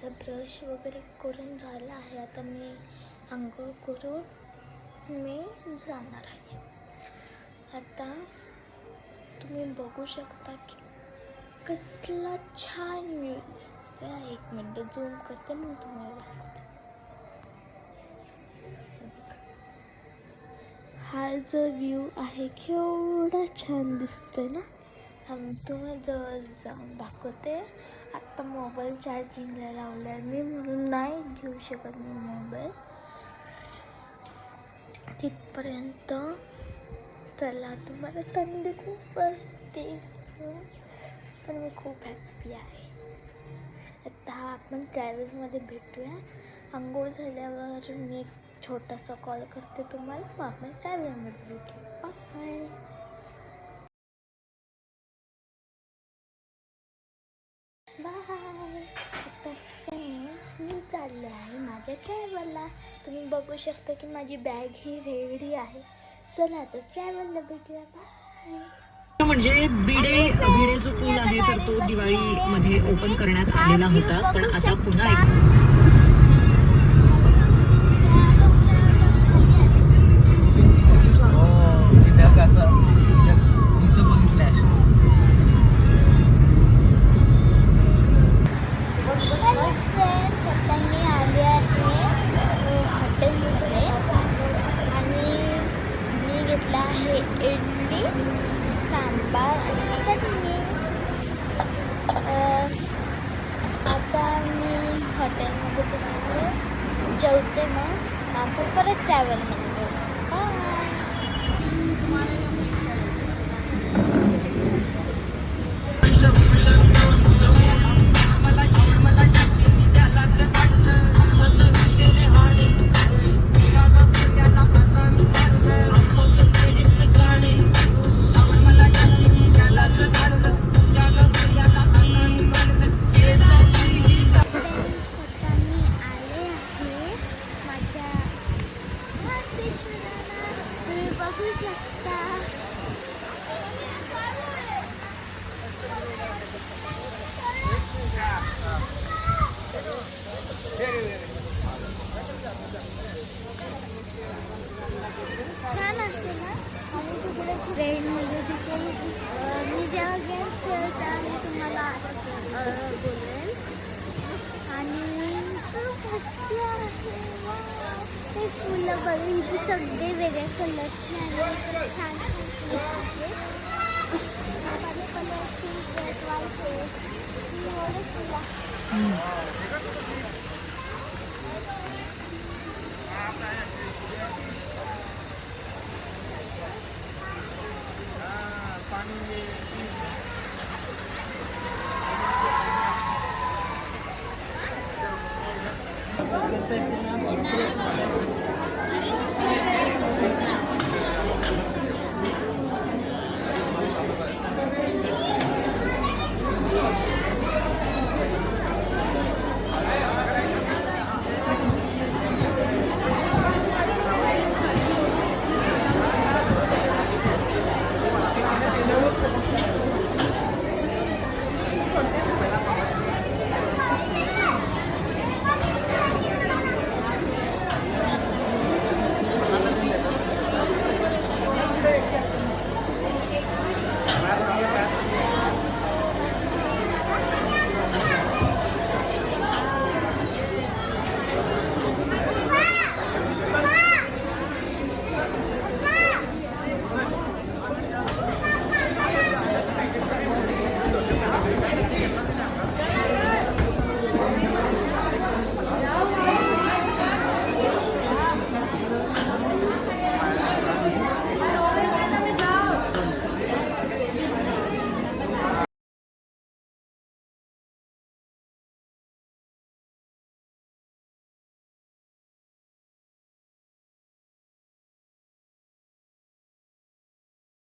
माझा ब्रश वगैरे करून झाला आहे. आता मी अंघोळ करून मी जाणार आहे. आता तुम्ही बघू शकता की कसला छान व्ह्यू दिसतोय. एक मिनिट झूम करते मग तुम्हाला दाखवते. हा जो व्ह्यू आहे केवढा छान दिसतोय ना. तुम्हाला जवळ जाऊन दाखवते. आत्ता मोबाईल चार्जिंगला लावला आहे मी, म्हणून नाही घेऊ शकत मी मोबाईल तिथपर्यंत. चला, तुम्हाला थंडी खूप असते पण मी खूप हॅप्पी आहे. आता आपण ट्रॅव्हलमध्ये भेटूया. अंघोळ झाल्यावर मी एक छोटासा कॉल करते तुम्हाला, मग आपण ट्रॅव्हलमध्ये भेटूया. बाय. बाय. आता फ्रेंड्स, मी चालले आहे माझ्या ट्रॅव्हलला. तुम्ही बघू शकता की माझी बॅग ही रेडी आहे. चला आता ट्रॅव्हलला भेटूया. बाय. म्हणजे भिडे जो पूल आहे तर तो दिवाळीमध्ये ओपन करण्यात आलेला होता, पण आता पुन्हा इडली, सांबार आणि चटणी. आता मी हॉटेलमध्ये बसले, जेवते, मग आपण परत ट्रॅव्हलमध्ये जाऊ. बघू शकता. छान असते ना. आणि तिकडे ट्रेनमध्ये तिथे मी जेव्हा गेम खेळता मी तुम्हाला बोलेल. आणि खूप मस्त आहे. ते फुलं बघून इथे सगळे वेगळे कलरचे आणि छान फुलं आहेत. कलरची रेड व्हाईट एवढे फुलं.